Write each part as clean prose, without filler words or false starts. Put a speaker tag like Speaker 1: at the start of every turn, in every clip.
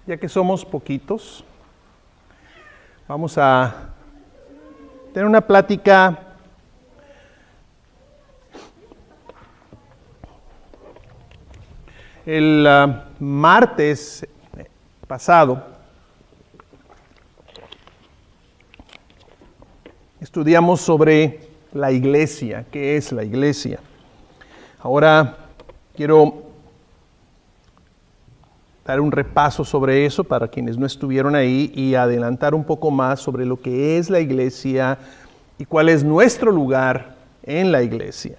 Speaker 1: ya que somos poquitos, vamos a tener una plática el martes pasado. Estudiamos sobre la iglesia, qué es la iglesia. Ahora quiero dar un repaso sobre eso para quienes no estuvieron ahí y adelantar un poco más sobre lo que es la iglesia y cuál es nuestro lugar en la iglesia.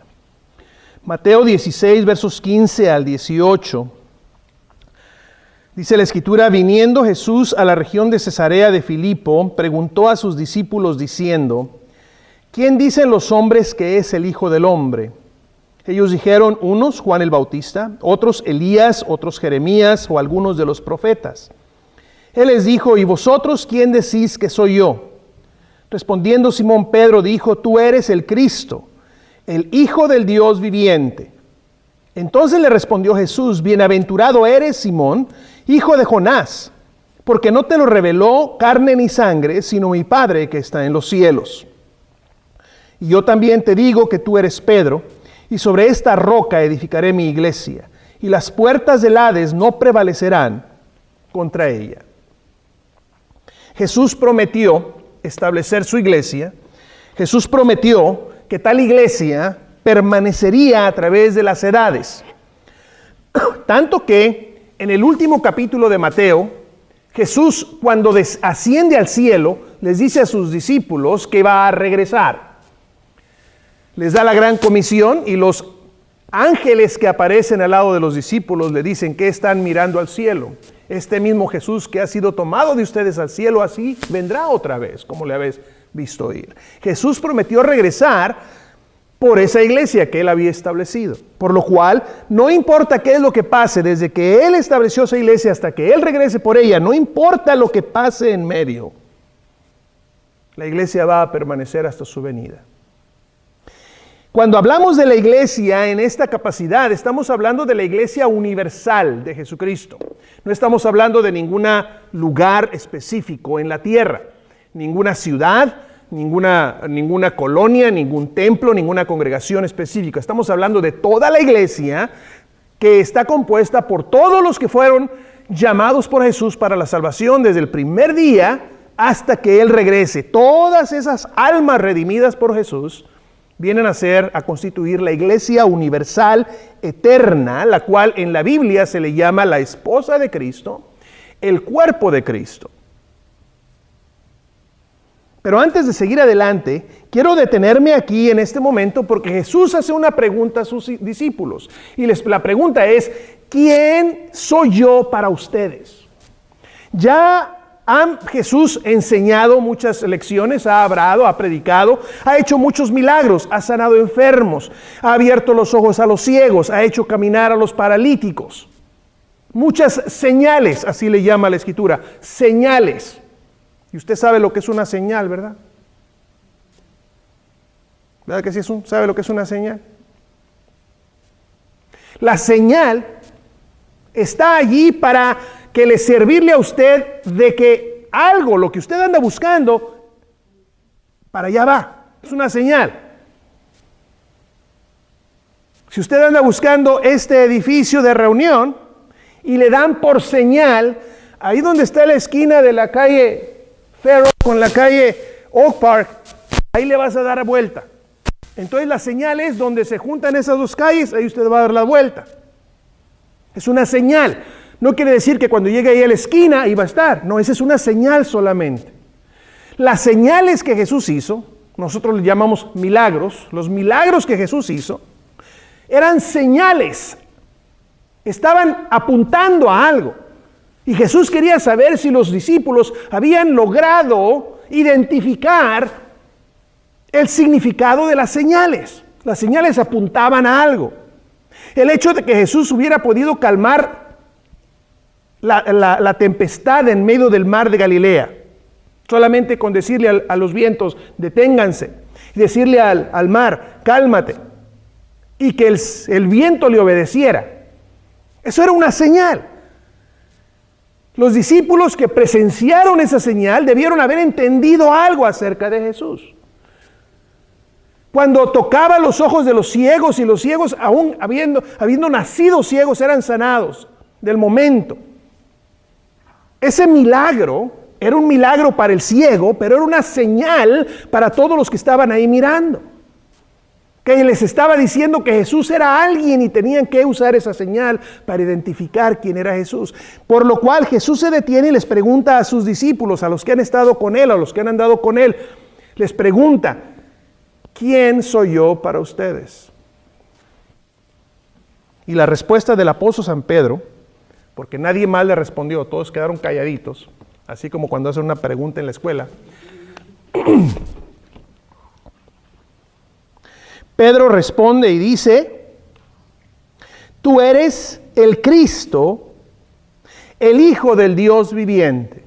Speaker 1: Mateo 16, versos 15 al 18. Dice la Escritura: viniendo Jesús a la región de Cesarea de Filipo, preguntó a sus discípulos diciendo: ¿quién dicen los hombres que es el Hijo del Hombre? Ellos dijeron, unos Juan el Bautista, otros Elías, otros Jeremías o algunos de los profetas. Él les dijo: ¿y vosotros quién decís que soy yo? Respondiendo Simón Pedro dijo: tú eres el Cristo, el Hijo del Dios viviente. Entonces le respondió Jesús: bienaventurado eres, Simón, hijo de Jonás, porque no te lo reveló carne ni sangre, sino mi Padre que está en los cielos. Y yo también te digo que tú eres Pedro, y sobre esta roca edificaré mi iglesia, y las puertas del Hades no prevalecerán contra ella. Jesús prometió establecer su iglesia. Jesús prometió que tal iglesia permanecería a través de las edades. Tanto que en el último capítulo de Mateo, Jesús, cuando asciende al cielo, les dice a sus discípulos que va a regresar. Les da la gran comisión y los ángeles que aparecen al lado de los discípulos le dicen que están mirando al cielo. Este mismo Jesús que ha sido tomado de ustedes al cielo, así vendrá otra vez, como le habéis visto ir. Jesús prometió regresar por esa iglesia que Él había establecido. Por lo cual, no importa qué es lo que pase, desde que Él estableció esa iglesia hasta que Él regrese por ella, no importa lo que pase en medio, la iglesia va a permanecer hasta su venida. Cuando hablamos de la iglesia en esta capacidad, estamos hablando de la iglesia universal de Jesucristo. No estamos hablando de ningún lugar específico en la tierra, ninguna ciudad, ninguna colonia, ningún templo, ninguna congregación específica. Estamos hablando de toda la iglesia que está compuesta por todos los que fueron llamados por Jesús para la salvación desde el primer día hasta que Él regrese. Todas esas almas redimidas por Jesús vienen a constituir la iglesia universal eterna, la cual en la Biblia se le llama la esposa de Cristo, el cuerpo de Cristo. Pero antes de seguir adelante, quiero detenerme aquí en este momento porque Jesús hace una pregunta a sus discípulos. Y la pregunta es: ¿quién soy yo para ustedes? Ya Jesús ha enseñado muchas lecciones, ha hablado, ha predicado, ha hecho muchos milagros, ha sanado enfermos, ha abierto los ojos a los ciegos, ha hecho caminar a los paralíticos. Muchas señales, así le llama la Escritura, señales. Y usted sabe lo que es una señal, ¿verdad? ¿Verdad que sí sabe lo que es una señal? La señal está allí para que le servirle a usted de que algo, lo que usted anda buscando, para allá va. Es una señal. Si usted anda buscando este edificio de reunión y le dan por señal, ahí donde está la esquina de la calle Fair Oak con la calle Oak Park, ahí le vas a dar vuelta. Entonces la señal es donde se juntan esas dos calles, ahí usted va a dar la vuelta. Es una señal. No quiere decir que cuando llegue ahí a la esquina ahí va a estar. No, esa es una señal solamente. Las señales que Jesús hizo, nosotros le llamamos milagros. Los milagros que Jesús hizo eran señales. Estaban apuntando a algo. Y Jesús quería saber si los discípulos habían logrado identificar el significado de las señales. Las señales apuntaban a algo. El hecho de que Jesús hubiera podido calmar la tempestad en medio del mar de Galilea, solamente con decirle a los vientos, deténganse, y decirle al mar, cálmate, y que el viento le obedeciera. Eso era una señal. Los discípulos que presenciaron esa señal debieron haber entendido algo acerca de Jesús. Cuando tocaba los ojos de los ciegos y los ciegos, aún habiendo nacido ciegos, eran sanados del momento. Ese milagro era un milagro para el ciego, pero era una señal para todos los que estaban ahí mirando. Que les estaba diciendo que Jesús era alguien y tenían que usar esa señal para identificar quién era Jesús. Por lo cual Jesús se detiene y les pregunta a sus discípulos, a los que han estado con Él, a los que han andado con Él, les pregunta, ¿quién soy yo para ustedes? Y la respuesta del apóstol San Pedro, porque nadie más le respondió, todos quedaron calladitos, así como cuando hacen una pregunta en la escuela. Pedro responde y dice, tú eres el Cristo, el Hijo del Dios viviente.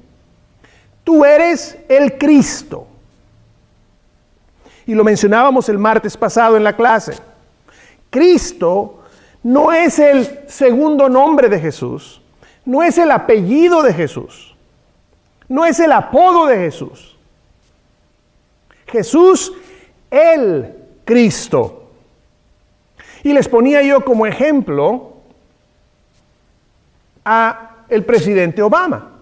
Speaker 1: Tú eres el Cristo. Y lo mencionábamos el martes pasado en la clase. Cristo no es el segundo nombre de Jesús, no es el apellido de Jesús, no es el apodo de Jesús. Jesús, el Cristo. Y les ponía yo como ejemplo a el presidente Obama.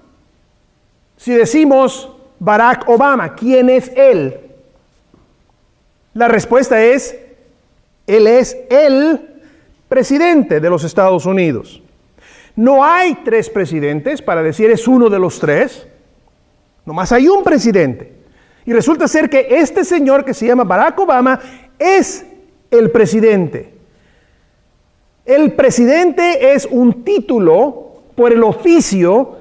Speaker 1: Si decimos Barack Obama, ¿quién es él? La respuesta es, él es el presidente de los Estados Unidos. No hay tres presidentes para decir es uno de los tres. Nomás hay un presidente. Y resulta ser que este señor que se llama Barack Obama es el presidente. El presidente es un título por el oficio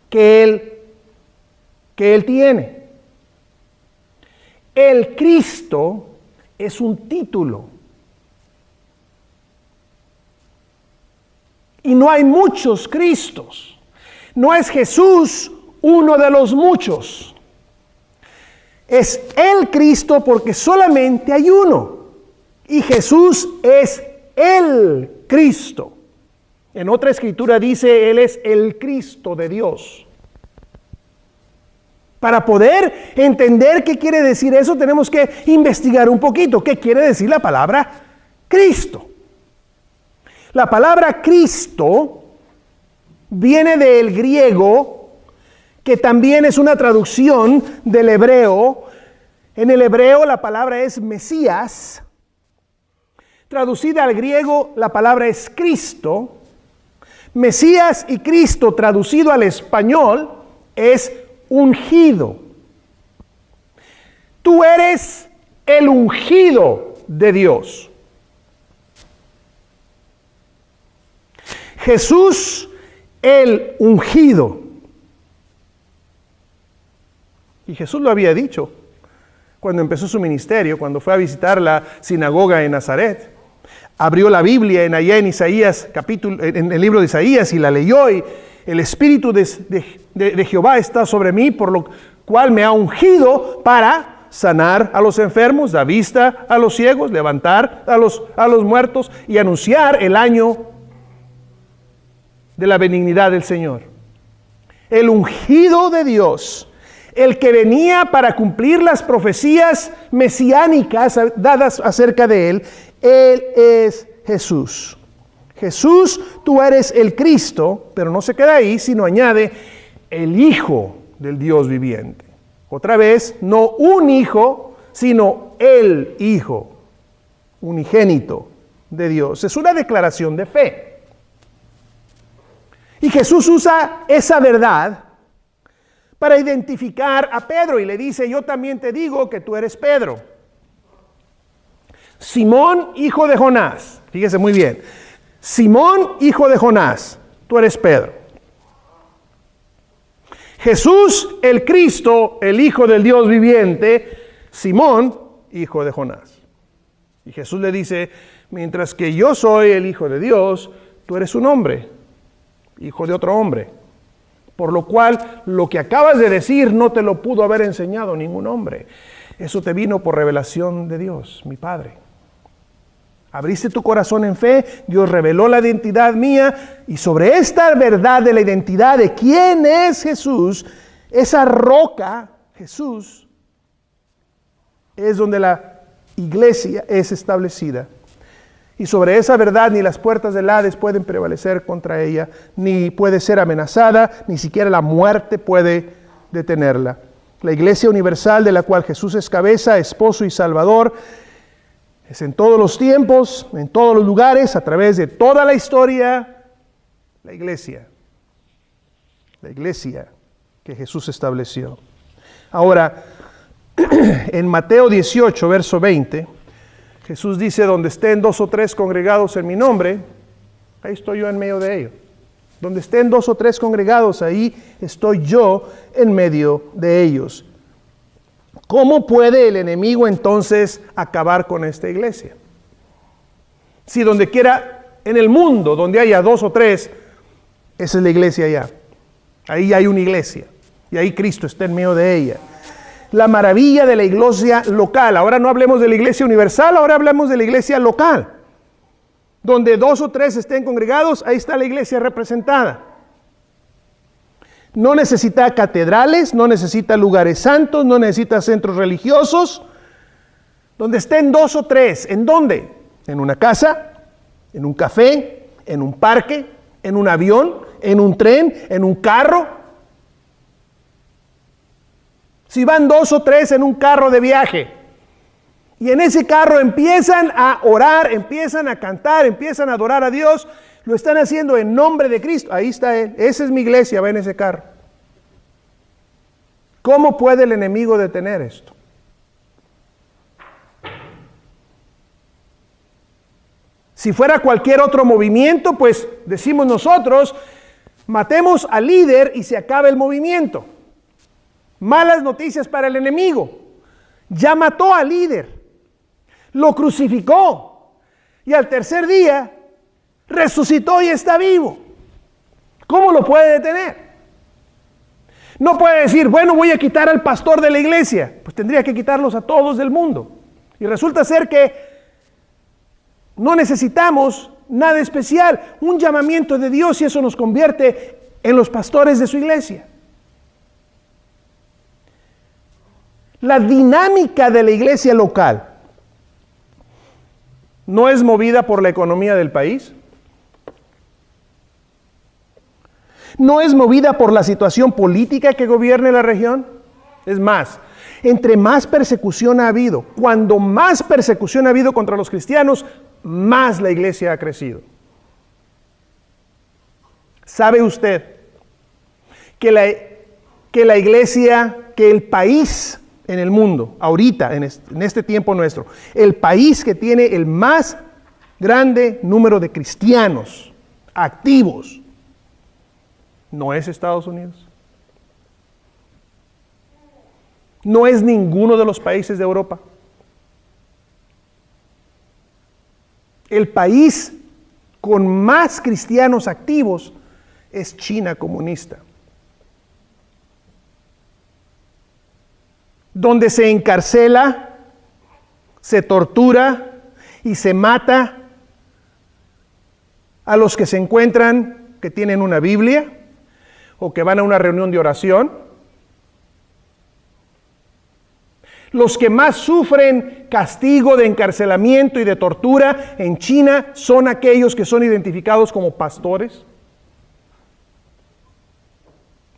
Speaker 1: que él tiene. El Cristo es un título. Y no hay muchos Cristos. No es Jesús uno de los muchos. Es el Cristo porque solamente hay uno. Y Jesús es el Cristo. En otra escritura dice, Él es el Cristo de Dios. Para poder entender qué quiere decir eso, tenemos que investigar un poquito. ¿Qué quiere decir la palabra Cristo? La palabra Cristo viene del griego, que también es una traducción del hebreo. En el hebreo la palabra es Mesías. Traducida al griego, la palabra es Cristo. Mesías y Cristo, traducido al español, es ungido. Tú eres el ungido de Dios. Jesús, el ungido. Y Jesús lo había dicho cuando empezó su ministerio, cuando fue a visitar la sinagoga en Nazaret. Abrió la Biblia allá en Isaías, en el libro de Isaías, y la leyó, y el Espíritu de Jehová está sobre mí, por lo cual me ha ungido para sanar a los enfermos, dar vista a los ciegos, levantar a los muertos y anunciar el año de la benignidad del Señor. El ungido de Dios, el que venía para cumplir las profecías mesiánicas dadas acerca de Él es Jesús. Jesús, tú eres el Cristo, pero no se queda ahí, sino añade el Hijo del Dios viviente. Otra vez, no un hijo, sino el Hijo, unigénito de Dios. Es una declaración de fe. Y Jesús usa esa verdad para identificar a Pedro y le dice, yo también te digo que tú eres Pedro. Simón, hijo de Jonás. Fíjese muy bien. Simón, hijo de Jonás, tú eres Pedro. Jesús, el Cristo, el Hijo del Dios viviente, Simón, hijo de Jonás. Y Jesús le dice, mientras que yo soy el Hijo de Dios, tú eres un hombre, hijo de otro hombre. Por lo cual, lo que acabas de decir no te lo pudo haber enseñado ningún hombre. Eso te vino por revelación de Dios, mi Padre. Abriste tu corazón en fe, Dios reveló la identidad mía, y sobre esta verdad de la identidad de quién es Jesús, esa roca, Jesús, es donde la iglesia es establecida. Y sobre esa verdad ni las puertas del Hades pueden prevalecer contra ella, ni puede ser amenazada, ni siquiera la muerte puede detenerla. La iglesia universal de la cual Jesús es cabeza, esposo y salvador, es en todos los tiempos, en todos los lugares, a través de toda la historia, la iglesia que Jesús estableció. Ahora, en Mateo 18, verso 20, Jesús dice, donde estén 2 o 3 congregados en mi nombre, ahí estoy yo en medio de ellos. Donde estén 2 o 3 congregados, ahí estoy yo en medio de ellos. ¿Cómo puede el enemigo entonces acabar con esta iglesia? Si donde quiera en el mundo, donde haya 2 o 3, esa es la iglesia ya. Ahí hay una iglesia y ahí Cristo está en medio de ella. La maravilla de la iglesia local. Ahora no hablemos de la iglesia universal, ahora hablamos de la iglesia local. Donde 2 o 3 estén congregados, ahí está la iglesia representada. No necesita catedrales, no necesita lugares santos, no necesita centros religiosos. Donde estén 2 o 3, ¿en dónde? En una casa, en un café, en un parque, en un avión, en un tren, en un carro. Si van 2 o 3 en un carro de viaje y en ese carro empiezan a orar, empiezan a cantar, empiezan a adorar a Dios, lo están haciendo en nombre de Cristo. Ahí está Él. Esa es mi iglesia, va en ese carro. ¿Cómo puede el enemigo detener esto? Si fuera cualquier otro movimiento, pues decimos nosotros, matemos al líder y se acaba el movimiento. Malas noticias para el enemigo. Ya mató al líder, lo crucificó y al tercer día resucitó y está vivo. ¿Cómo lo puede detener? No puede decir, bueno, voy a quitar al pastor de la iglesia. Pues tendría que quitarlos a todos del mundo. Y resulta ser que no necesitamos nada especial, un llamamiento de Dios, y eso nos convierte en los pastores de su iglesia. La dinámica de la iglesia local no es movida por la economía del país, no es movida por la situación política que gobierne la región. Es más, entre más persecución ha habido, cuando más persecución ha habido contra los cristianos, más la iglesia ha crecido. ¿Sabe usted que la iglesia, que el país en el mundo, ahorita, en este tiempo nuestro, el país que tiene el más grande número de cristianos activos, no es Estados Unidos? No es ninguno de los países de Europa. El país con más cristianos activos es China comunista, donde se encarcela, se tortura y se mata a los que se encuentran que tienen una Biblia o que van a una reunión de oración. Los que más sufren castigo de encarcelamiento y de tortura en China son aquellos que son identificados como pastores.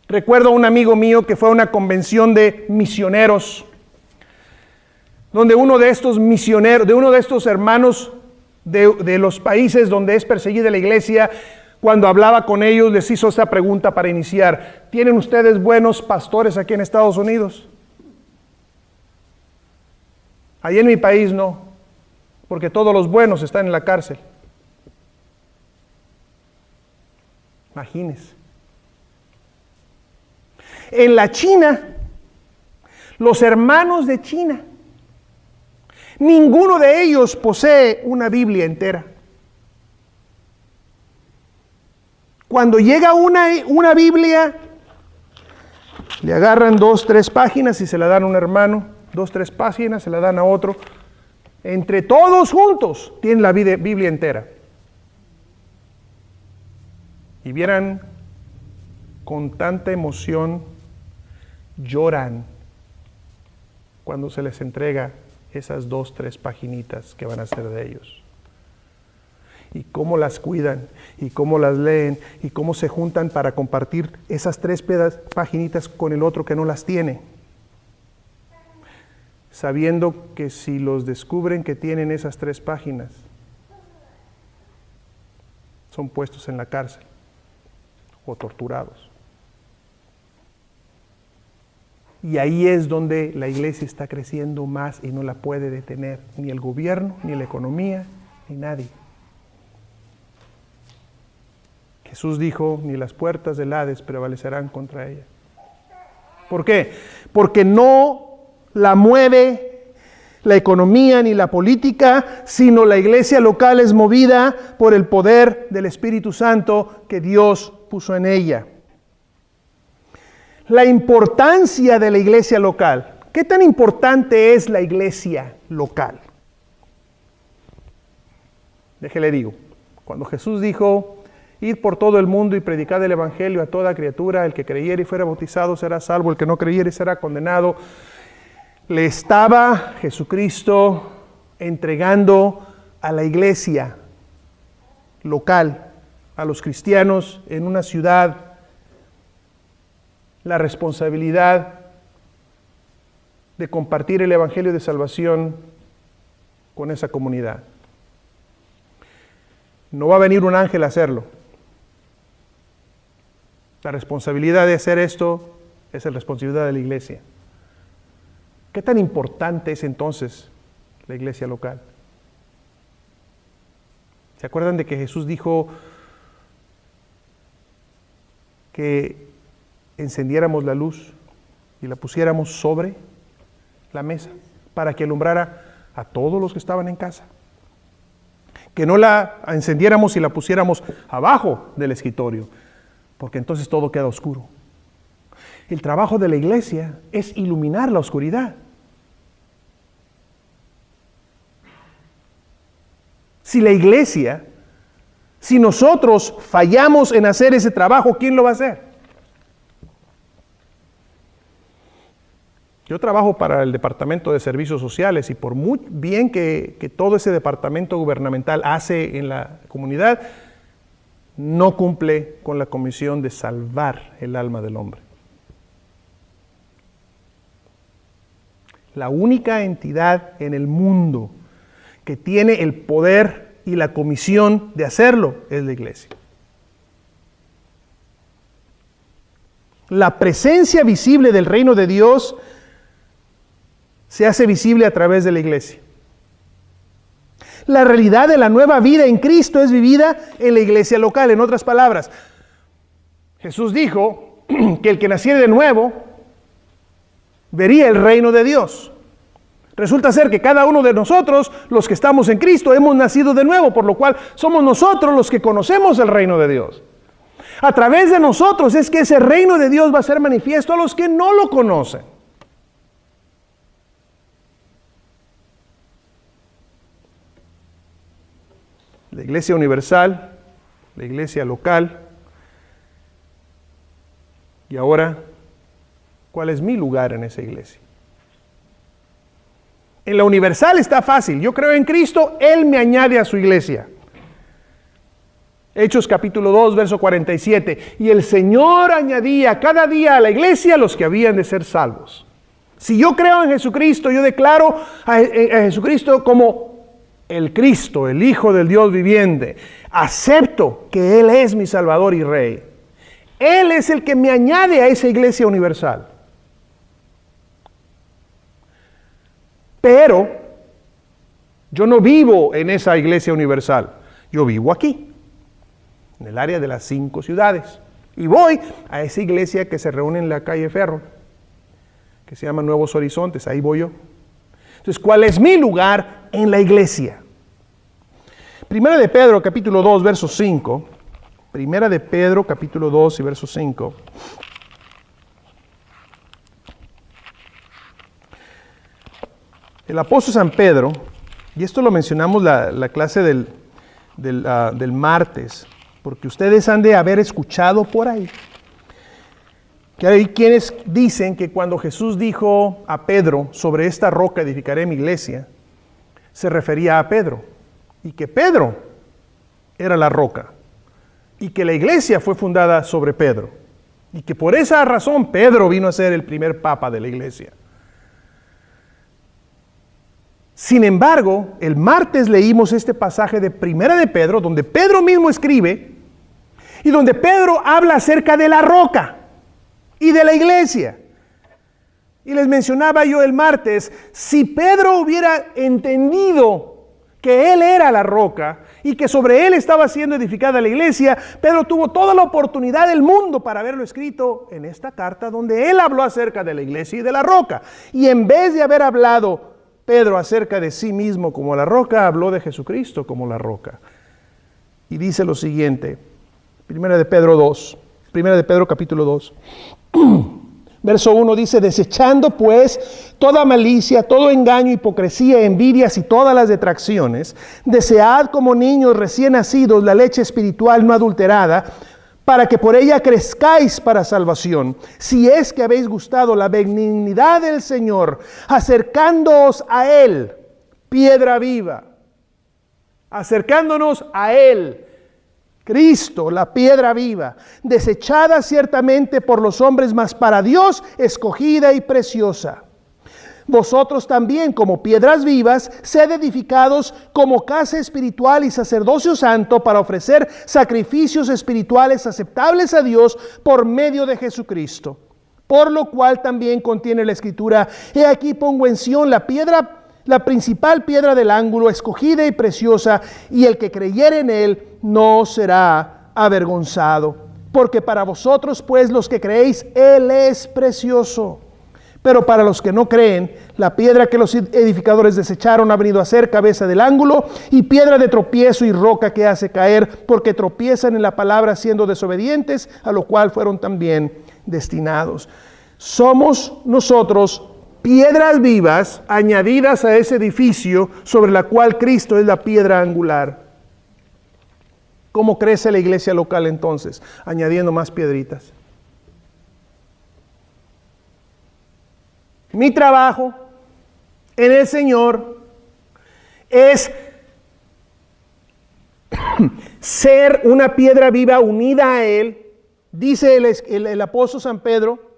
Speaker 1: Recuerdo a un amigo mío que fue a una convención de misioneros, donde uno de estos misioneros, de uno de estos hermanos de los países donde es perseguida la iglesia, cuando hablaba con ellos les hizo esta pregunta para iniciar: ¿tienen ustedes buenos pastores aquí en Estados Unidos? Allí en mi país no, porque todos los buenos están en la cárcel. Imagínense. En la China, los hermanos de China, ninguno de ellos posee una Biblia entera. Cuando llega una Biblia, le agarran 2, 3 páginas y se la dan a un hermano, 2, 3 páginas se la dan a otro, entre todos juntos, tienen la Biblia entera. Y vieran con tanta emoción, lloran cuando se les entrega esas 2, 3 paginitas que van a ser de ellos. Y cómo las cuidan, y cómo las leen, y cómo se juntan para compartir esas 3 paginitas con el otro que no las tiene. Sabiendo que si los descubren que tienen esas 3 páginas, son puestos en la cárcel o torturados. Y ahí es donde la iglesia está creciendo más y no la puede detener ni el gobierno, ni la economía, ni nadie. Jesús dijo, ni las puertas del Hades prevalecerán contra ella. ¿Por qué? Porque no la mueve la economía ni la política, sino la iglesia local es movida por el poder del Espíritu Santo que Dios puso en ella. La importancia de la iglesia local. ¿Qué tan importante es la iglesia local? Déjele digo, cuando Jesús dijo, id por todo el mundo y predicad el evangelio a toda criatura, el que creyere y fuera bautizado será salvo, el que no creyere será condenado. Le estaba Jesucristo entregando a la iglesia local, a los cristianos en una ciudad, la responsabilidad de compartir el evangelio de salvación con esa comunidad. No va a venir un ángel a hacerlo. La responsabilidad de hacer esto es la responsabilidad de la iglesia. ¿Qué tan importante es entonces la iglesia local? ¿Se acuerdan de que Jesús dijo que encendiéramos la luz y la pusiéramos sobre la mesa para que alumbrara a todos los que estaban en casa? Que no la encendiéramos y la pusiéramos abajo del escritorio, porque entonces todo queda oscuro. El trabajo de la iglesia es iluminar la oscuridad. Si la iglesia, si nosotros fallamos en hacer ese trabajo, ¿quién lo va a hacer? Yo trabajo para el Departamento de Servicios Sociales y por muy bien que todo ese departamento gubernamental hace en la comunidad, no cumple con la comisión de salvar el alma del hombre. La única entidad en el mundo que tiene el poder y la comisión de hacerlo es la iglesia. La presencia visible del reino de Dios se hace visible a través de la iglesia. La realidad de la nueva vida en Cristo es vivida en la iglesia local. En otras palabras, Jesús dijo que el que naciera de nuevo vería el reino de Dios. Resulta ser que cada uno de nosotros, los que estamos en Cristo, hemos nacido de nuevo, por lo cual somos nosotros los que conocemos el reino de Dios. A través de nosotros es que ese reino de Dios va a ser manifiesto a los que no lo conocen. La iglesia universal, la iglesia local. Y ahora, ¿cuál es mi lugar en esa iglesia? En la universal está fácil. Yo creo en Cristo, Él me añade a su iglesia. Hechos capítulo 2, verso 47. Y el Señor añadía cada día a la iglesia los que habían de ser salvos. Si yo creo en Jesucristo, yo declaro a Jesucristo como el Cristo, el Hijo del Dios viviente. Acepto que Él es mi Salvador y Rey. Él es el que me añade a esa iglesia universal. Pero yo no vivo en esa iglesia universal. Yo vivo aquí, en el área de las 5 ciudades. Y voy a esa iglesia que se reúne en la calle Ferro, que se llama Nuevos Horizontes. Ahí voy yo. Entonces, ¿cuál es mi lugar en la iglesia? Primera de Pedro, capítulo 2, verso 5. Primera de Pedro, capítulo 2 y verso 5. El apóstol San Pedro Y esto lo mencionamos la clase del martes, porque ustedes han de haber escuchado por ahí que hay quienes dicen que cuando Jesús dijo a Pedro, sobre esta roca edificaré mi iglesia, se refería a Pedro, y que Pedro era la roca, y que la iglesia fue fundada sobre Pedro, y que por esa razón Pedro vino a ser el primer papa de la iglesia. Sin embargo, el martes leímos este pasaje de Primera de Pedro, donde Pedro mismo escribe, y donde Pedro habla acerca de la roca y de la iglesia. Y les mencionaba yo el martes, si Pedro hubiera entendido que él era la roca y que sobre él estaba siendo edificada la iglesia, Pedro tuvo toda la oportunidad del mundo para haberlo escrito en esta carta donde él habló acerca de la iglesia y de la roca. Y en vez de haber hablado Pedro acerca de sí mismo como la roca, habló de Jesucristo como la roca. Y dice lo siguiente, Primera de Pedro capítulo 2. Verso 1 dice, desechando pues toda malicia, todo engaño, hipocresía, envidias y todas las detracciones, desead como niños recién nacidos la leche espiritual no adulterada, para que por ella crezcáis para salvación, si es que habéis gustado la benignidad del Señor, acercándoos a Él, piedra viva, acercándonos a Él, Cristo, la piedra viva, desechada ciertamente por los hombres, mas para Dios escogida y preciosa. Vosotros también, como piedras vivas, sed edificados como casa espiritual y sacerdocio santo para ofrecer sacrificios espirituales aceptables a Dios por medio de Jesucristo. Por lo cual también contiene la Escritura, he aquí pongo en Sión la principal piedra del ángulo, escogida y preciosa, y el que creyere en él no será avergonzado. Porque para vosotros, pues, los que creéis, él es precioso. Pero para los que no creen, la piedra que los edificadores desecharon ha venido a ser cabeza del ángulo y piedra de tropiezo y roca que hace caer, porque tropiezan en la palabra siendo desobedientes, a lo cual fueron también destinados. Somos nosotros piedras vivas añadidas a ese edificio sobre la cual Cristo es la piedra angular. ¿Cómo crece la iglesia local entonces? Añadiendo más piedritas. Mi trabajo en el Señor es ser una piedra viva unida a Él, dice el apóstol San Pedro,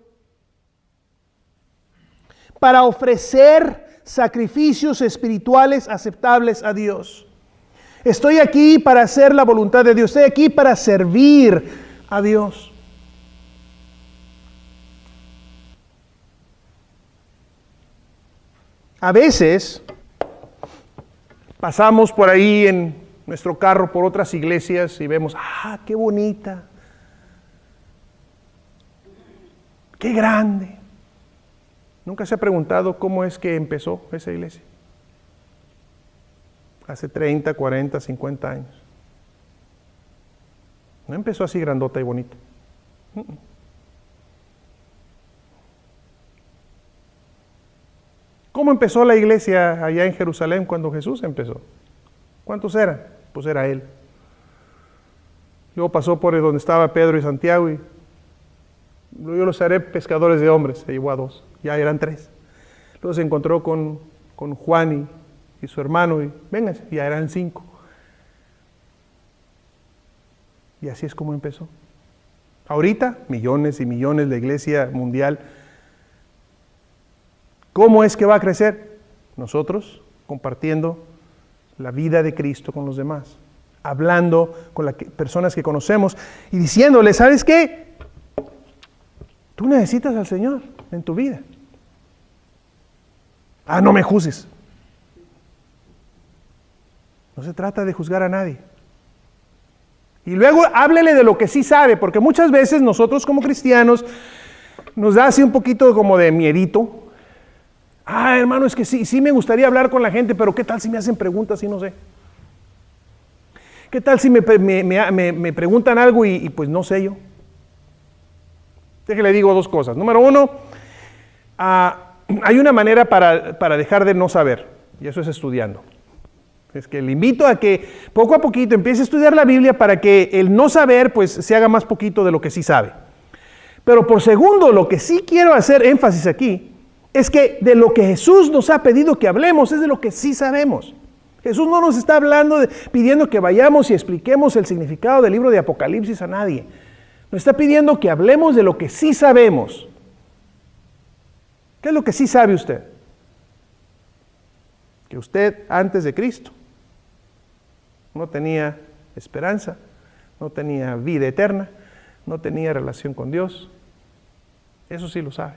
Speaker 1: para ofrecer sacrificios espirituales aceptables a Dios. Estoy aquí para hacer la voluntad de Dios, estoy aquí para servir a Dios. A veces pasamos por ahí en nuestro carro por otras iglesias y vemos, qué bonita, qué grande. ¿Nunca se ha preguntado cómo es que empezó esa iglesia? Hace 30, 40, 50 años. No empezó así grandota y bonita. ¿Cómo empezó la iglesia allá en Jerusalén cuando Jesús empezó? ¿Cuántos eran? Pues era Él. Luego pasó por donde estaba Pedro y Santiago y yo los haré pescadores de hombres. Se llevó a 2, ya eran 3. Luego se encontró con Juan y su hermano y vénganse, ya eran 5. Y así es como empezó. Ahorita, millones y millones de iglesia mundial. ¿Cómo es que va a crecer? Nosotros compartiendo la vida de Cristo con los demás, hablando con las personas que conocemos y diciéndoles, ¿sabes qué? Tú necesitas al Señor en tu vida. No me juzgues. No se trata de juzgar a nadie. Y luego háblele de lo que sí sabe, porque muchas veces nosotros como cristianos nos da así un poquito como de miedito. Hermano, es que sí me gustaría hablar con la gente, pero ¿qué tal si me hacen preguntas y no sé? ¿Qué tal si me preguntan algo y pues no sé yo? Déjale digo 2 cosas. Número 1, hay una manera para dejar de no saber, y eso es estudiando. Es que le invito a que poco a poquito empiece a estudiar la Biblia para que el no saber pues se haga más poquito de lo que sí sabe. Pero por segundo, lo que sí quiero hacer énfasis aquí es que de lo que Jesús nos ha pedido que hablemos es de lo que sí sabemos. Jesús no nos está pidiendo que vayamos y expliquemos el significado del libro de Apocalipsis a nadie. Nos está pidiendo que hablemos de lo que sí sabemos. ¿Qué es lo que sí sabe usted? Que usted antes de Cristo no tenía esperanza, no tenía vida eterna, no tenía relación con Dios. Eso sí lo sabe.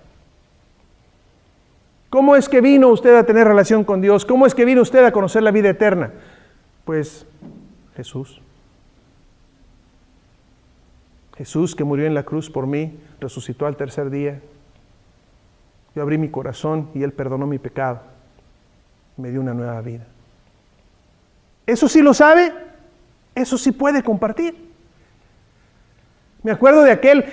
Speaker 1: ¿Cómo es que vino usted a tener relación con Dios? ¿Cómo es que vino usted a conocer la vida eterna? Pues Jesús. Jesús que murió en la cruz por mí, resucitó al tercer día. Yo abrí mi corazón y Él perdonó mi pecado. Me dio una nueva vida. ¿Eso sí lo sabe? Eso sí puede compartir. Me acuerdo de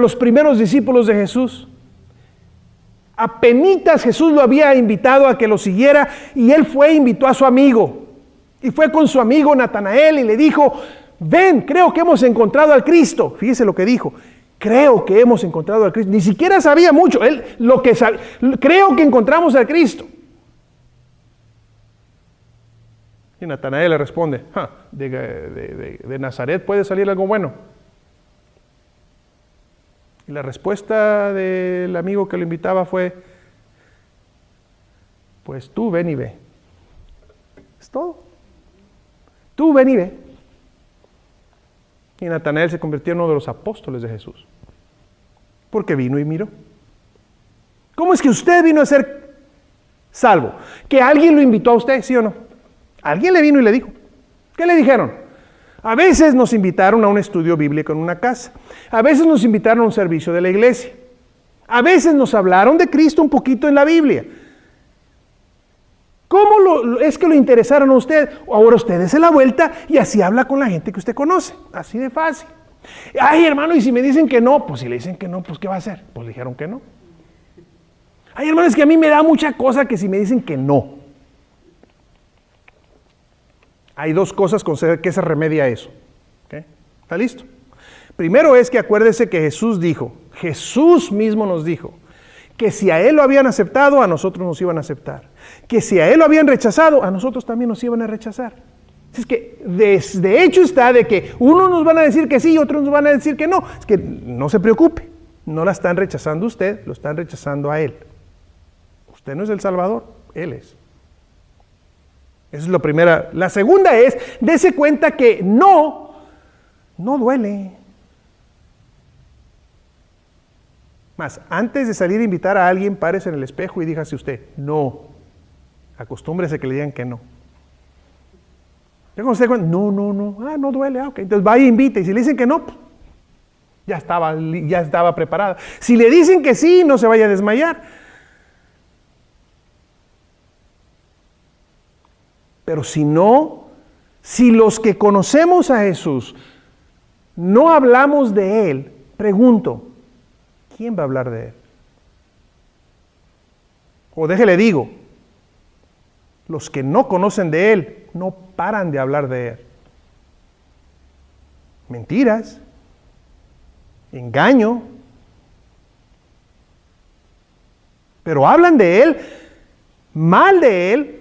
Speaker 1: los primeros discípulos de Jesús. Apenitas Jesús lo había invitado a que lo siguiera y él fue e invitó a su amigo. Y fue con su amigo Natanael y le dijo, ven, creo que hemos encontrado al Cristo. Fíjese lo que dijo. Creo que hemos encontrado al Cristo. Ni siquiera sabía mucho. Creo que encontramos al Cristo. Y Natanael le responde, de Nazaret puede salir algo bueno. Y la respuesta del amigo que lo invitaba fue, pues tú ven y ve. Es todo. Tú ven y ve. Y Natanael se convirtió en uno de los apóstoles de Jesús. Porque vino y miró. ¿Cómo es que usted vino a ser salvo? ¿Que alguien lo invitó a usted, sí o no? Alguien le vino y le dijo. ¿Qué le dijeron? A veces nos invitaron a un estudio bíblico en una casa. A veces nos invitaron a un servicio de la iglesia. A veces nos hablaron de Cristo un poquito en la Biblia. ¿Cómo es que lo interesaron a usted? Ahora usted dése la vuelta y así habla con la gente que usted conoce. Así de fácil. Ay, hermano, y si me dicen que no, pues si le dicen que no, pues ¿qué va a hacer? Pues le dijeron que no. Ay, hermano, es que a mí me da mucha cosa que si me dicen que no. Hay dos cosas con que se remedia eso. ¿Okay? ¿Está listo? Primero es que acuérdese que Jesús mismo nos dijo, que si a Él lo habían aceptado, a nosotros nos iban a aceptar. Que si a Él lo habían rechazado, a nosotros también nos iban a rechazar. Es que de hecho está de que unos nos van a decir que sí y otros nos van a decir que no. Es que no se preocupe, no la están rechazando usted, lo están rechazando a Él. Usted no es el Salvador, Él es. Esa es la primera. La segunda es, dése cuenta que no duele. Más, antes de salir a invitar a alguien, párese en el espejo y dígase usted, no. Acostúmbrese que le digan que no. Cuando usted no duele, ok. Entonces vaya e invite, y si le dicen que no, ya estaba preparada. Si le dicen que sí, no se vaya a desmayar. Pero si los que conocemos a Jesús no hablamos de Él, pregunto, ¿quién va a hablar de Él? O déjele digo, los que no conocen de Él no paran de hablar de Él. Mentiras, engaño, pero hablan de Él, mal de Él,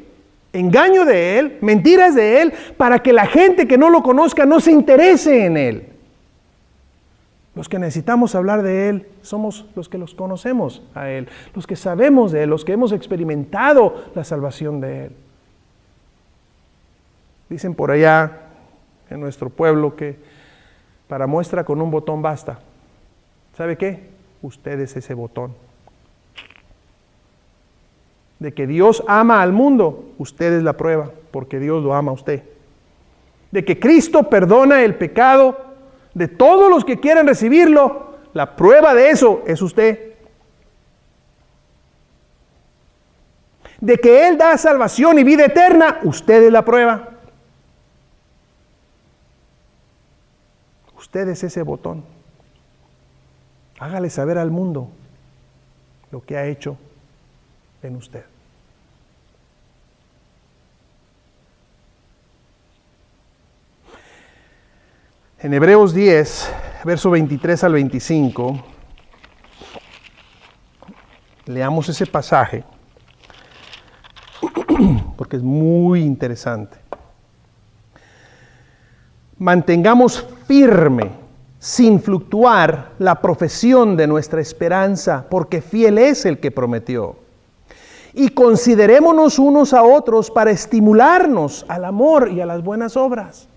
Speaker 1: engaño de Él, mentiras de Él, para que la gente que no lo conozca no se interese en Él. Los que necesitamos hablar de Él somos los que los conocemos a Él, los que sabemos de Él, los que hemos experimentado la salvación de Él. Dicen por allá en nuestro pueblo que para muestra con un botón basta. ¿Sabe qué? Usted es ese botón. De que Dios ama al mundo, usted es la prueba, porque Dios lo ama a usted. De que Cristo perdona el pecado de todos los que quieran recibirlo, la prueba de eso es usted. De que Él da salvación y vida eterna, usted es la prueba. Usted es ese botón. Hágale saber al mundo lo que ha hecho en usted. En Hebreos 10, verso 23 al 25, leamos ese pasaje, porque es muy interesante. Mantengamos firme, sin fluctuar, la profesión de nuestra esperanza, porque fiel es el que prometió. Y considerémonos unos a otros para estimularnos al amor y a las buenas obras,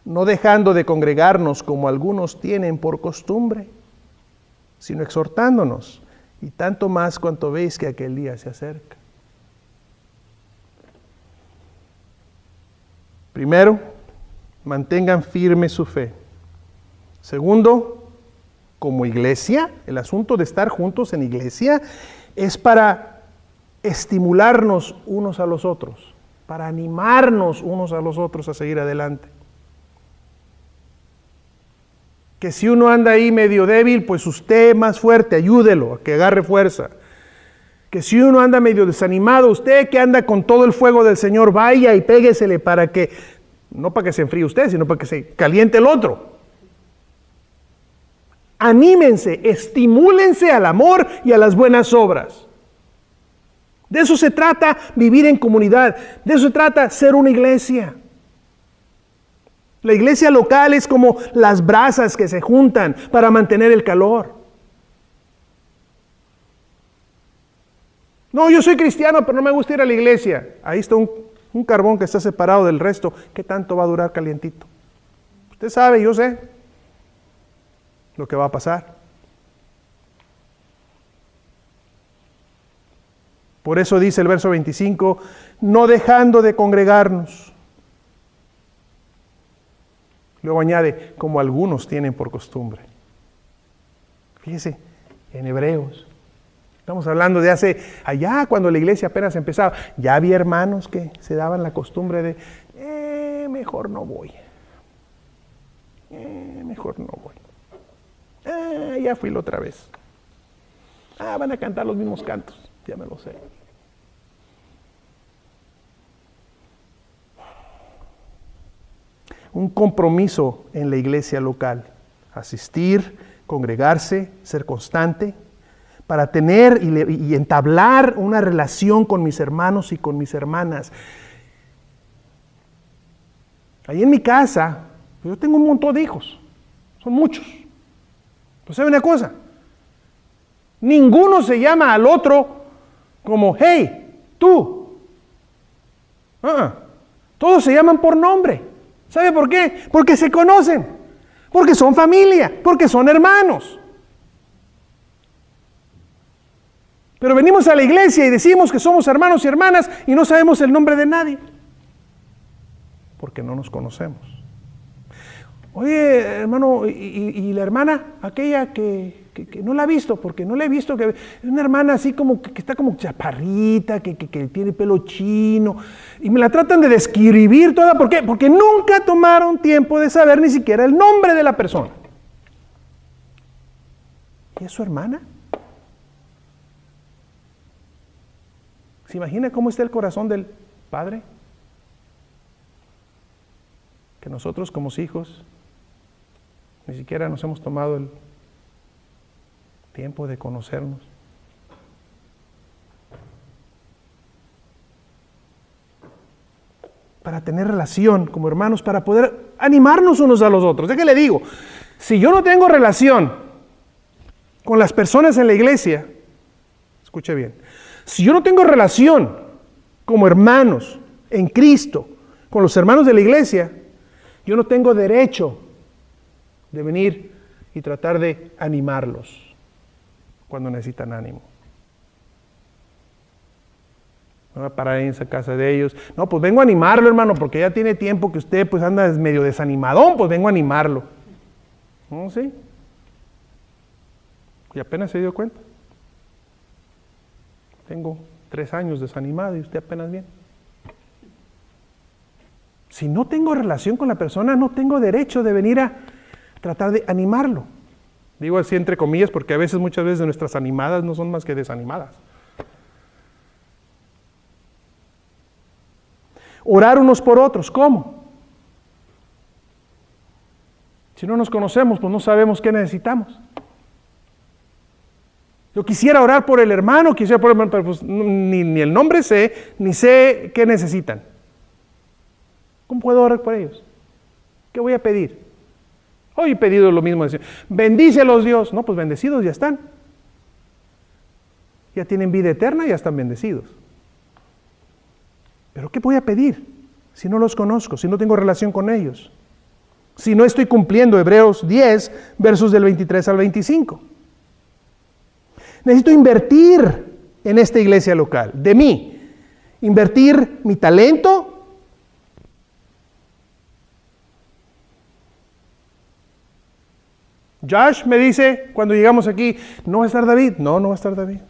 Speaker 1: no dejando de congregarnos como algunos tienen por costumbre, sino exhortándonos, y tanto más cuanto veis que aquel día se acerca. Primero, mantengan firme su fe. Segundo, como iglesia, el asunto de estar juntos en iglesia es para estimularnos unos a los otros, para animarnos unos a los otros a seguir adelante. Que si uno anda ahí medio débil, pues usted más fuerte, ayúdelo a que agarre fuerza. Que si uno anda medio desanimado, usted que anda con todo el fuego del Señor, vaya y péguesele para que, no para que se enfríe usted, sino para que se caliente el otro. Anímense, estimúlense al amor y a las buenas obras. De eso se trata vivir en comunidad, de eso se trata ser una iglesia. La iglesia local es como las brasas que se juntan para mantener el calor. No, yo soy cristiano, pero no me gusta ir a la iglesia. Ahí está un carbón que está separado del resto. ¿Qué tanto va a durar calientito? Usted sabe, yo sé lo que va a pasar. Por eso dice el verso 25, no dejando de congregarnos. Luego añade, como algunos tienen por costumbre. Fíjese, en Hebreos. Estamos hablando de allá cuando la iglesia apenas empezaba. Ya había hermanos que se daban la costumbre de, mejor no voy. Mejor no voy. Ya fui la otra vez. Van a cantar los mismos cantos, ya me lo sé. Un compromiso en la iglesia local. Asistir, congregarse, ser constante, para tener y entablar una relación con mis hermanos y con mis hermanas. Ahí en mi casa, yo tengo un montón de hijos, son muchos. Pues sabe una cosa, ninguno se llama al otro como, hey, tú. Todos se llaman por nombre. ¿Sabe por qué? Porque se conocen, porque son familia, porque son hermanos. Pero venimos a la iglesia y decimos que somos hermanos y hermanas y no sabemos el nombre de nadie, porque no nos conocemos. Oye, hermano, y la hermana, aquella que no la ha visto, porque no la he visto, que es una hermana así como que está como chaparrita, que tiene pelo chino, y me la tratan de describir toda. ¿Por qué? Porque nunca tomaron tiempo de saber ni siquiera el nombre de la persona. ¿Y es su hermana? ¿Se imagina cómo está el corazón del Padre? Que nosotros como hijos ni siquiera nos hemos tomado el tiempo de conocernos. Para tener relación como hermanos, para poder animarnos unos a los otros. ¿De qué le digo? Si yo no tengo relación con las personas en la iglesia, escuche bien, si yo no tengo relación como hermanos en Cristo con los hermanos de la iglesia, yo no tengo derecho de venir y tratar de animarlos cuando necesitan ánimo. No va a parar en esa casa de ellos. No, pues vengo a animarlo, hermano, porque ya tiene tiempo que usted pues anda medio desanimadón, pues vengo a animarlo. ¿No? ¿Sí? Y apenas se dio cuenta. Tengo 3 años desanimado y usted apenas viene. Si no tengo relación con la persona, no tengo derecho de venir a tratar de animarlo. Digo así entre comillas porque muchas veces nuestras animadas no son más que desanimadas. Orar unos por otros, ¿cómo? Si no nos conocemos, pues no sabemos qué necesitamos. Yo quisiera orar por el hermano, pero pues ni el nombre sé, ni sé qué necesitan. ¿Cómo puedo orar por ellos? ¿Qué voy a pedir? Hoy he pedido lo mismo. Bendícelos, Dios. No, pues bendecidos ya están. Ya tienen vida eterna, ya están bendecidos. ¿Pero qué voy a pedir si no los conozco, si no tengo relación con ellos? Si no estoy cumpliendo Hebreos 10, versos del 23 al 25. Necesito invertir en esta iglesia local, de mí. Invertir mi talento. Josh me dice, cuando llegamos aquí, ¿no va a estar David? No va a estar David.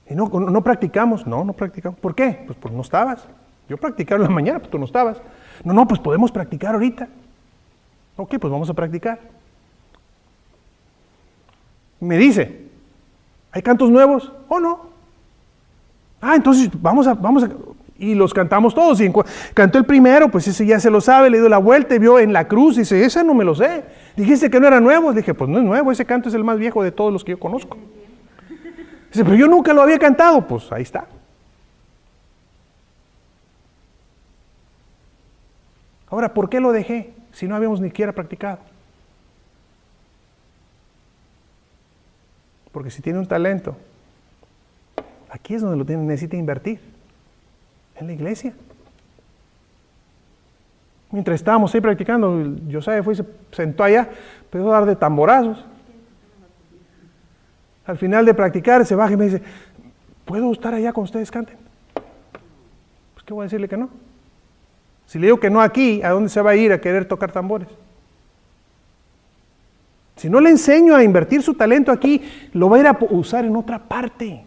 Speaker 1: Y no practicamos. No practicamos. ¿Por qué? Pues no estabas. Yo practicaba en la mañana, pues tú no estabas. No, pues podemos practicar ahorita. Ok, pues vamos a practicar. Me dice, ¿hay cantos nuevos? Oh, no. Entonces vamos a, y los cantamos todos. Y cantó el primero, pues ese ya se lo sabe, le dio la vuelta y vio en la cruz y dice, ese no me lo sé. Dijiste que no era nuevo. Dije, pues no es nuevo, ese canto es el más viejo de todos los que yo conozco. Dice, pero yo nunca lo había cantado. Pues ahí está. Ahora, ¿por qué lo dejé si no habíamos ni siquiera practicado? Porque si tiene un talento, aquí es donde lo tiene, necesita invertir. En la iglesia. Mientras estábamos ahí practicando, José fue y se sentó allá, empezó a dar de tamborazos. Al final de practicar, se baja y me dice, ¿puedo estar allá cuando ustedes canten? Pues, ¿qué voy a decirle que no? Si le digo que no aquí, ¿a dónde se va a ir a querer tocar tambores? Si no le enseño a invertir su talento aquí, lo va a ir a usar en otra parte.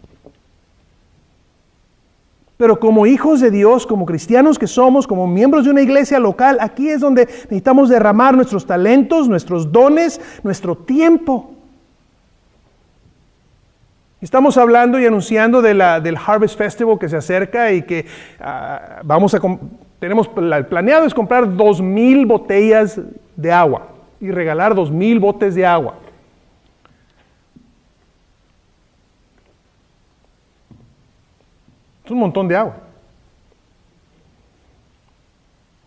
Speaker 1: Pero como hijos de Dios, como cristianos que somos, como miembros de una iglesia local, aquí es donde necesitamos derramar nuestros talentos, nuestros dones, nuestro tiempo. Estamos hablando y anunciando del Harvest Festival que se acerca y que tenemos planeado es comprar 2,000 botellas de agua y regalar 2,000 botes de agua. Es un montón de agua.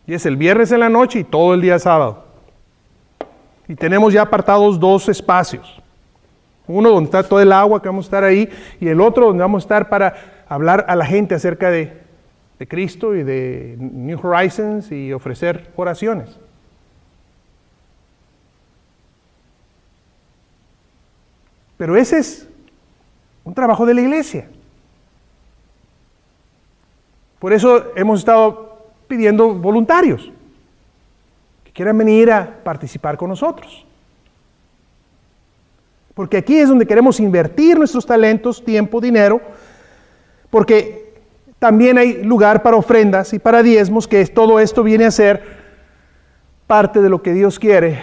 Speaker 1: Y es el viernes en la noche y todo el día sábado. Y tenemos ya apartados 2 espacios. Uno donde está todo el agua que vamos a estar ahí y el otro donde vamos a estar para hablar a la gente acerca de Cristo y de New Horizons y ofrecer oraciones. Pero ese es un trabajo de la iglesia. Por eso hemos estado pidiendo voluntarios que quieran venir a participar con nosotros. Porque aquí es donde queremos invertir nuestros talentos, tiempo, dinero, porque también hay lugar para ofrendas y para diezmos, que todo esto viene a ser parte de lo que Dios quiere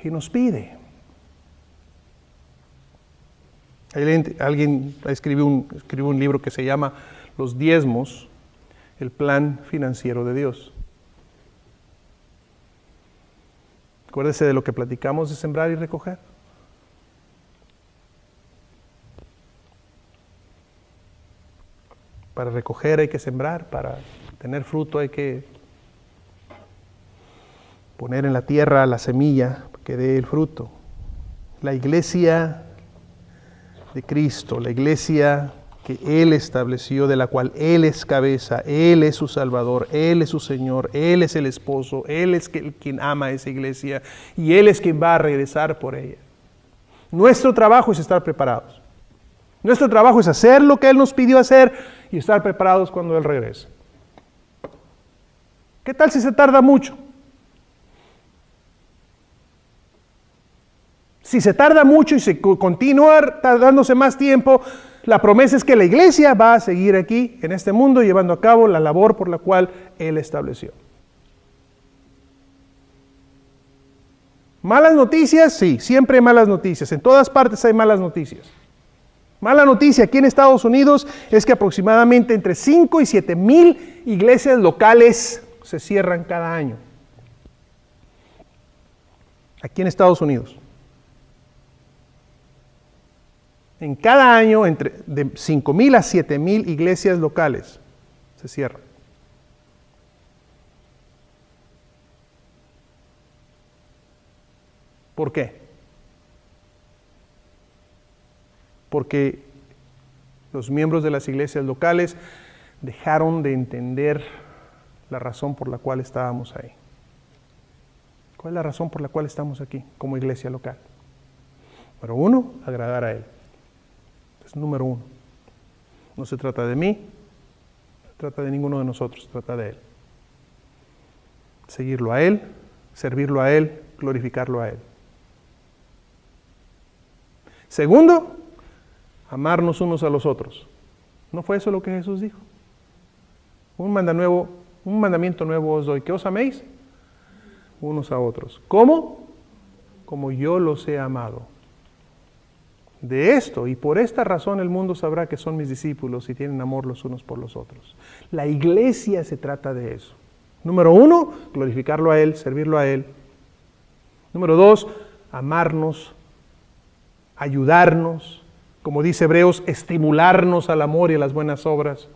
Speaker 1: y nos pide. Alguien escribió un libro que se llama Los diezmos, el plan financiero de Dios. Acuérdese de lo que platicamos de sembrar y recoger. Para recoger hay que sembrar, para tener fruto hay que poner en la tierra la semilla que dé el fruto. La iglesia de Cristo, la iglesia que Él estableció, de la cual Él es cabeza, Él es su Salvador, Él es su Señor, Él es el esposo, Él es quien ama a esa iglesia y Él es quien va a regresar por ella. Nuestro trabajo es estar preparados. Nuestro trabajo es hacer lo que Él nos pidió hacer y estar preparados cuando Él regrese. ¿Qué tal si se tarda mucho? Si se tarda mucho y se continúa tardándose más tiempo, la promesa es que la iglesia va a seguir aquí en este mundo llevando a cabo la labor por la cual Él estableció. ¿Malas noticias? Sí, siempre hay malas noticias. En todas partes hay malas noticias. Mala noticia aquí en Estados Unidos es que aproximadamente entre 5 y 7 mil iglesias locales se cierran cada año. aquí en Estados Unidos. En cada año, de 5,000 a 7,000 iglesias locales se cierran. ¿Por qué? Porque los miembros de las iglesias locales dejaron de entender la razón por la cual estábamos ahí. ¿Cuál es la razón por la cual estamos aquí como iglesia local? Número uno, agradar a Él. Es número uno. No se trata de mí, no se trata de ninguno de nosotros, se trata de Él. Seguirlo a Él, servirlo a Él, glorificarlo a Él. Segundo, amarnos unos a los otros. ¿No fue eso lo que Jesús dijo? Un mandamiento nuevo os doy, que os améis unos a otros. ¿Cómo? Como yo los he amado. De esto y por esta razón el mundo sabrá que son mis discípulos y tienen amor los unos por los otros. La iglesia se trata de eso. Número uno, glorificarlo a Él, servirlo a Él. Número dos, amarnos, ayudarnos, como dice Hebreos, estimularnos al amor y a las buenas obras.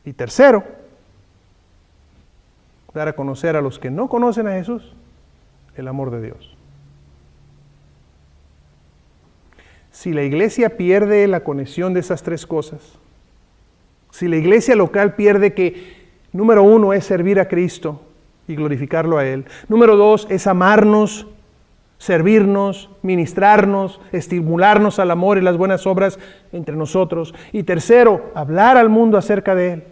Speaker 1: Y tercero, dar a conocer a los que no conocen a Jesús el amor de Dios. Si la iglesia pierde la conexión de esas tres cosas, si la iglesia local pierde que, número uno, es servir a Cristo y glorificarlo a Él. Número dos, es amarnos, servirnos, ministrarnos, estimularnos al amor y las buenas obras entre nosotros. Y tercero, hablar al mundo acerca de Él.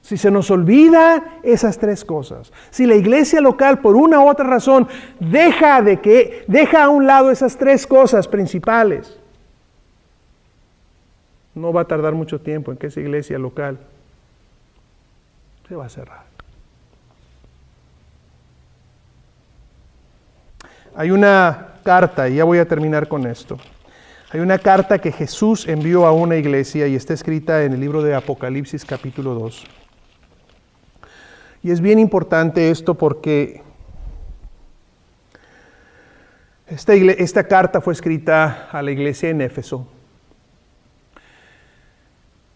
Speaker 1: Si se nos olvida esas tres cosas, si la iglesia local por una u otra razón deja a un lado esas tres cosas principales, no va a tardar mucho tiempo en que esa iglesia local se va a cerrar. Hay una carta, y ya voy a terminar con esto. Hay una carta que Jesús envió a una iglesia y está escrita en el libro de Apocalipsis capítulo 2. Y es bien importante esto porque esta carta fue escrita a la iglesia en Éfeso.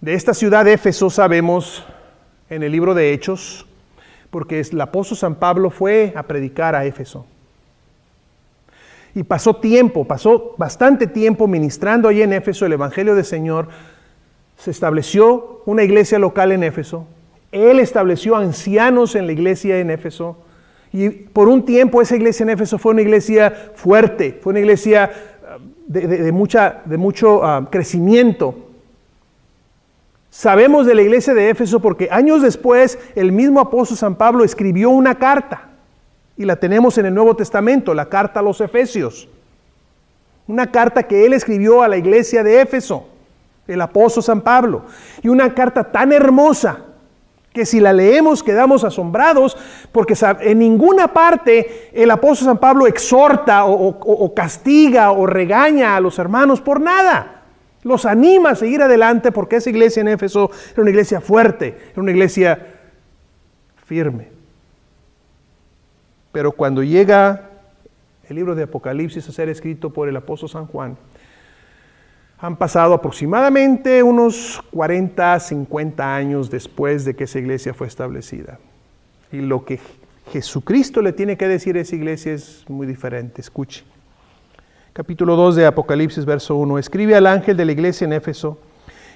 Speaker 1: De esta ciudad de Éfeso sabemos en el libro de Hechos, porque el apóstol San Pablo fue a predicar a Éfeso. Y pasó bastante tiempo ministrando allí en Éfeso el Evangelio del Señor. Se estableció una iglesia local en Éfeso. Él estableció ancianos en la iglesia en Éfeso. Y por un tiempo esa iglesia en Éfeso fue una iglesia fuerte, fue una iglesia de mucho crecimiento. Sabemos de la iglesia de Éfeso porque años después el mismo apóstol San Pablo escribió una carta. Y la tenemos en el Nuevo Testamento, la carta a los Efesios. Una carta que él escribió a la iglesia de Éfeso, el apóstol San Pablo. Y una carta tan hermosa que si la leemos quedamos asombrados porque en ninguna parte el apóstol San Pablo exhorta o castiga o regaña a los hermanos por nada. Los anima a seguir adelante porque esa iglesia en Éfeso era una iglesia fuerte, era una iglesia firme. Pero cuando llega el libro de Apocalipsis a ser escrito por el apóstol San Juan, han pasado aproximadamente unos 40, 50 años después de que esa iglesia fue establecida. Y lo que Jesucristo le tiene que decir a esa iglesia es muy diferente. Escuche. Capítulo 2 de Apocalipsis, verso 1. Escribe al ángel de la iglesia en Éfeso,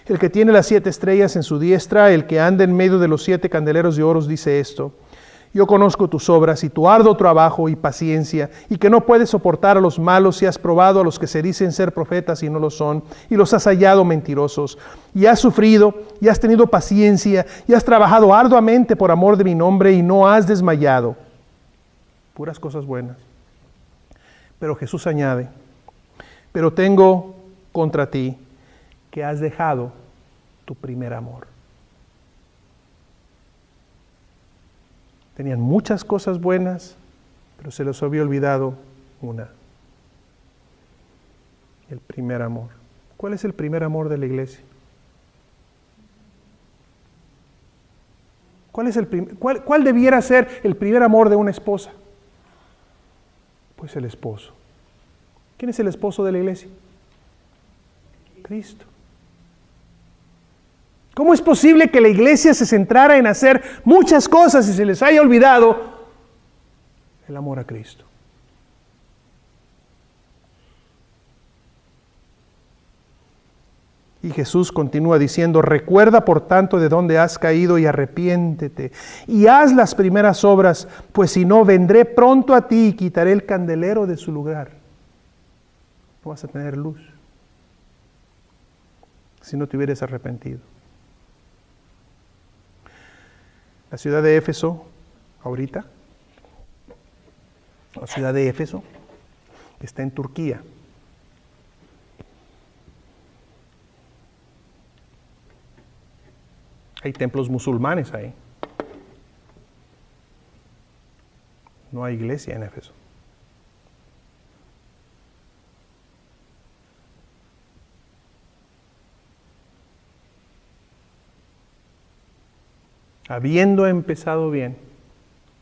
Speaker 1: el que tiene las 7 estrellas en su diestra, el que anda en medio de los 7 candeleros de oro, dice esto: yo conozco tus obras y tu arduo trabajo y paciencia, y que no puedes soportar a los malos y has probado a los que se dicen ser profetas y no lo son, y los has hallado mentirosos. Y has sufrido, y has tenido paciencia, y has trabajado arduamente por amor de mi nombre, y no has desmayado. Puras cosas buenas. Pero Jesús añade: pero tengo contra ti que has dejado tu primer amor. Tenían muchas cosas buenas, pero se les había olvidado una: el primer amor. ¿Cuál es el primer amor de la iglesia? ¿Cuál debiera ser el primer amor de una esposa? Pues el esposo. ¿Quién es el esposo de la iglesia? Cristo. ¿Cómo es posible que la iglesia se centrara en hacer muchas cosas y se les haya olvidado el amor a Cristo? Y Jesús continúa diciendo, recuerda por tanto de dónde has caído y arrepiéntete y haz las primeras obras, pues si no, vendré pronto a ti y quitaré el candelero de su lugar. No vas a tener luz si no te hubieras arrepentido. La ciudad de Éfeso, ahorita, la ciudad de Éfeso está en Turquía. Hay templos musulmanes ahí. No hay iglesia en Éfeso. Habiendo empezado bien,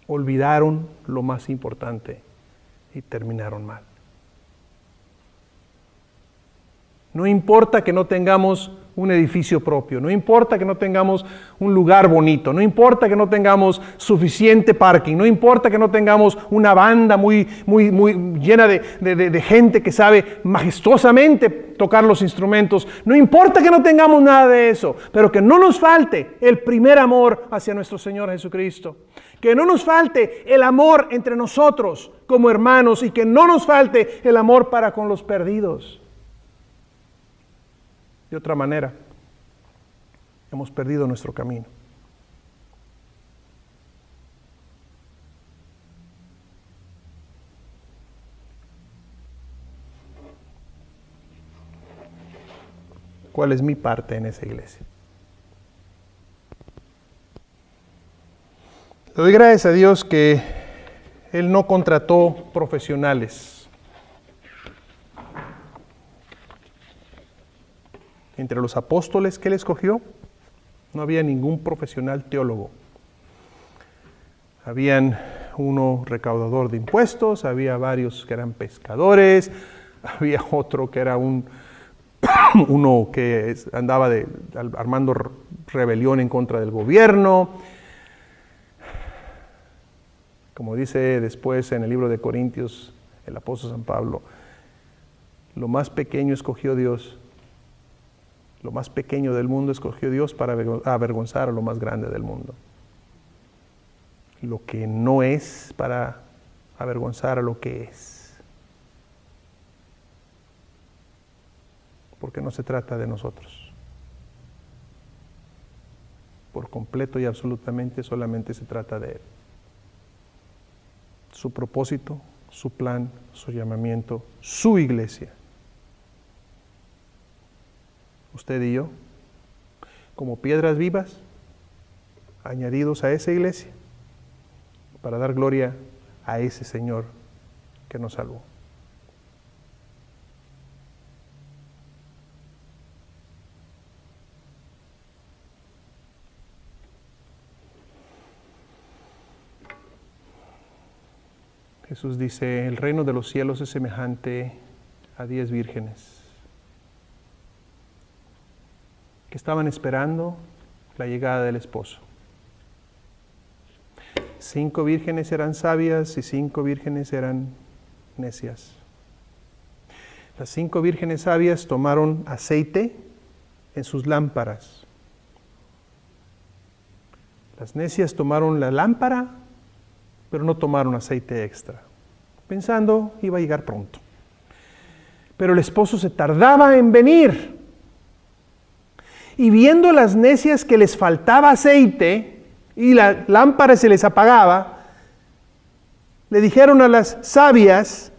Speaker 1: olvidaron lo más importante y terminaron mal. No importa que no tengamos un edificio propio, no importa que no tengamos un lugar bonito, no importa que no tengamos suficiente parking, no importa que no tengamos una banda muy llena de gente que sabe majestuosamente tocar los instrumentos, no importa que no tengamos nada de eso, pero que no nos falte el primer amor hacia nuestro Señor Jesucristo, que no nos falte el amor entre nosotros como hermanos y que no nos falte el amor para con los perdidos. De otra manera, hemos perdido nuestro camino. ¿Cuál es mi parte en esa iglesia? Le doy gracias a Dios que Él no contrató profesionales. Entre los apóstoles que Él escogió, no había ningún profesional teólogo. Habían uno recaudador de impuestos, había varios que eran pescadores, había otro que era uno que andaba armando rebelión en contra del gobierno. Como dice después en el libro de Corintios el apóstol San Pablo, lo más pequeño escogió Dios. Lo más pequeño del mundo escogió Dios para avergonzar a lo más grande del mundo. Lo que no es para avergonzar a lo que es. Porque no se trata de nosotros. Por completo y absolutamente solamente se trata de Él. Su propósito, su plan, su llamamiento, su iglesia. Usted y yo, como piedras vivas, añadidos a esa iglesia, para dar gloria a ese Señor que nos salvó. Jesús dice, el reino de los cielos es semejante a 10 vírgenes que estaban esperando la llegada del esposo. 5 vírgenes eran sabias y 5 vírgenes eran necias. Las 5 vírgenes sabias tomaron aceite en sus lámparas. Las necias tomaron la lámpara, pero no tomaron aceite extra, pensando iba a llegar pronto. Pero el esposo se tardaba en venir. Y viendo las necias que les faltaba aceite y la lámpara se les apagaba, le dijeron a las sabias,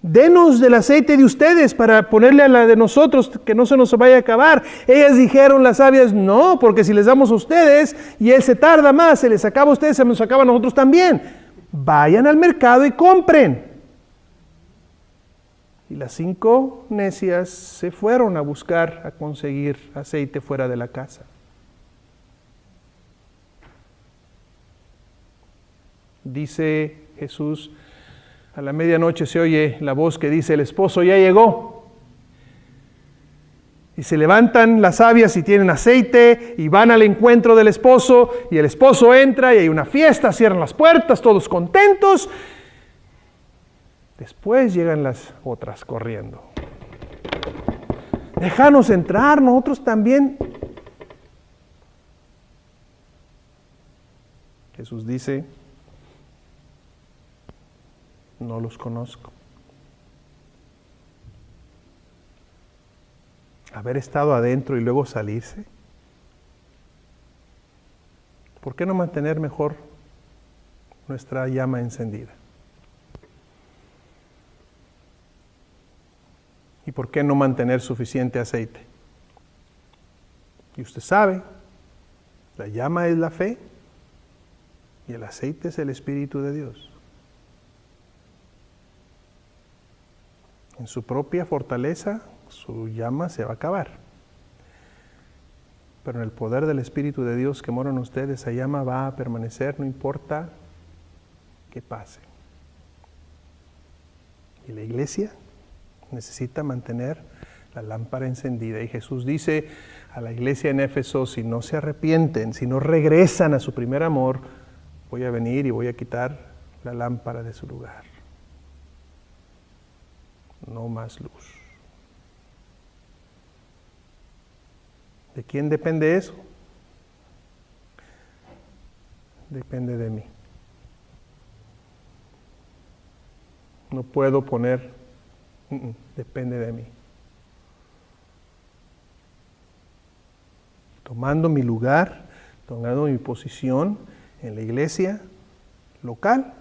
Speaker 1: denos del aceite de ustedes para ponerle a la de nosotros, que no se nos vaya a acabar. Ellas dijeron, las sabias, no, porque si les damos a ustedes y él se tarda más, se les acaba a ustedes, se nos acaba a nosotros también. Vayan al mercado y compren. Y las 5 necias se fueron a buscar, a conseguir aceite fuera de la casa. dice Jesús, a la medianoche se oye la voz que dice, el esposo ya llegó. Y se levantan las sabias y tienen aceite y van al encuentro del esposo, y el esposo entra y hay una fiesta, cierran las puertas, todos contentos. Después llegan las otras corriendo. Déjanos entrar, nosotros también. Jesús dice, no los conozco. Haber estado adentro y luego salirse. ¿Por qué no mantener mejor nuestra llama encendida? ¿Y por qué no mantener suficiente aceite? Y usted sabe, la llama es la fe y el aceite es el Espíritu de Dios. En su propia fortaleza, su llama se va a acabar. Pero en el poder del Espíritu de Dios que mora en usted, esa llama va a permanecer, no importa qué pase. Y la iglesia necesita mantener la lámpara encendida. Y Jesús dice a la iglesia en Éfeso, si no se arrepienten, si no regresan a su primer amor, voy a venir y voy a quitar la lámpara de su lugar. No más luz. ¿De quién depende eso? Depende de mí. No puedo poner, depende de mí. Tomando mi lugar, tomando mi posición en la iglesia local,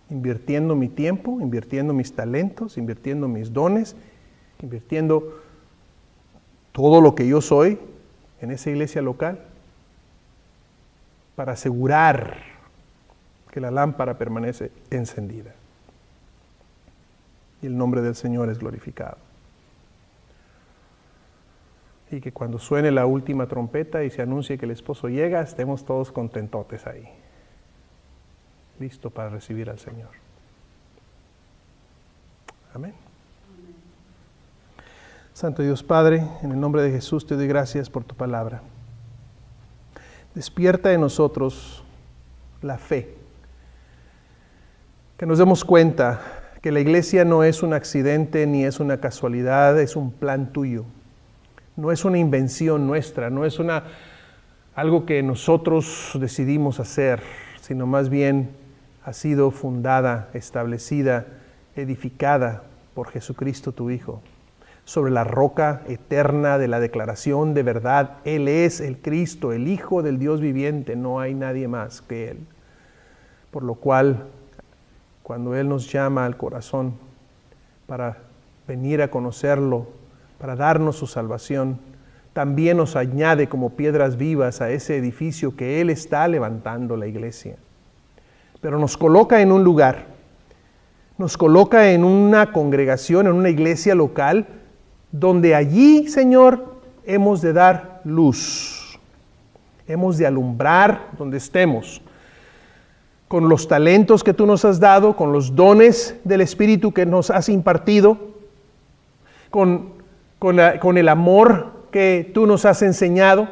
Speaker 1: invirtiendo mi tiempo, invirtiendo mis talentos, invirtiendo mis dones, invirtiendo todo lo que yo soy en esa iglesia local para asegurar que la lámpara permanece encendida y el nombre del Señor es glorificado. Y que cuando suene la última trompeta y se anuncie que el esposo llega, estemos todos contentotes ahí, listo para recibir al Señor. Amén. Santo Dios Padre, en el nombre de Jesús te doy gracias por tu palabra. Despierta en nosotros la fe. Que nos demos cuenta que la iglesia no es un accidente ni es una casualidad, es un plan tuyo. No es una invención nuestra, no es algo que nosotros decidimos hacer, sino más bien ha sido fundada, establecida, edificada por Jesucristo tu Hijo, sobre la roca eterna de la declaración de verdad. Él es el Cristo, el Hijo del Dios viviente, no hay nadie más que Él. Por lo cual, cuando Él nos llama al corazón para venir a conocerlo, para darnos su salvación, también nos añade como piedras vivas a ese edificio que Él está levantando, la iglesia. Pero nos coloca en un lugar, nos coloca en una congregación, en una iglesia local, donde allí, Señor, hemos de dar luz, hemos de alumbrar donde estemos, con los talentos que tú nos has dado, con los dones del Espíritu que nos has impartido, con el amor que tú nos has enseñado,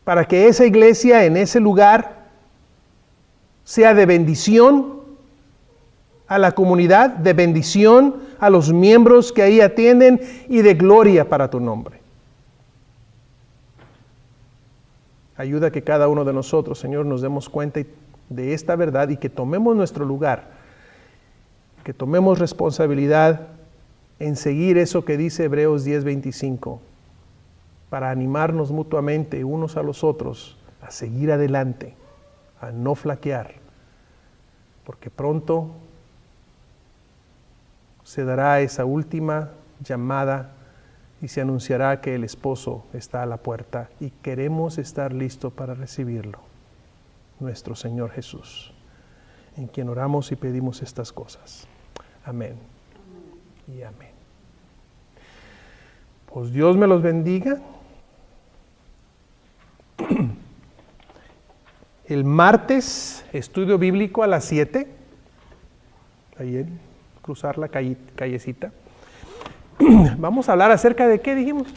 Speaker 1: para que esa iglesia en ese lugar sea de bendición a la comunidad, de bendición a los miembros que ahí atienden y de gloria para tu nombre. Ayuda a que cada uno de nosotros, Señor, nos demos cuenta de esta verdad y que tomemos nuestro lugar, que tomemos responsabilidad en seguir eso que dice Hebreos 10:25, para animarnos mutuamente unos a los otros a seguir adelante, a no flaquear, porque pronto se dará esa última llamada y se anunciará que el esposo está a la puerta y queremos estar listos para recibirlo. Nuestro Señor Jesús, en quien oramos y pedimos estas cosas. Amén. Y amén. Pues Dios me los bendiga. El martes, estudio bíblico a las 7. Ahí en cruzar la callecita. Vamos a hablar acerca de qué dijimos.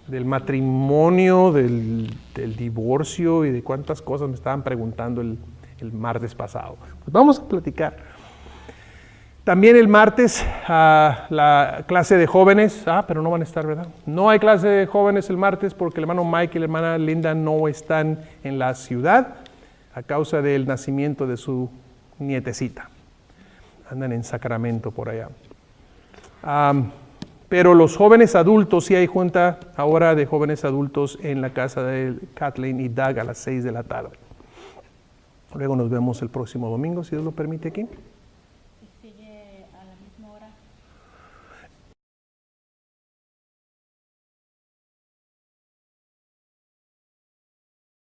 Speaker 1: Del matrimonio, del divorcio y de cuántas cosas me estaban preguntando el martes pasado. Pues vamos a platicar. También el martes la clase de jóvenes, pero no van a estar, ¿verdad? No hay clase de jóvenes el martes porque el hermano Mike y la hermana Linda no están en la ciudad a causa del nacimiento de su nietecita. Andan en Sacramento por allá. Pero los jóvenes adultos, sí hay junta ahora de jóvenes adultos en la casa de Kathleen y Doug a las 6 de la tarde. Luego nos vemos el próximo domingo, si Dios lo permite aquí.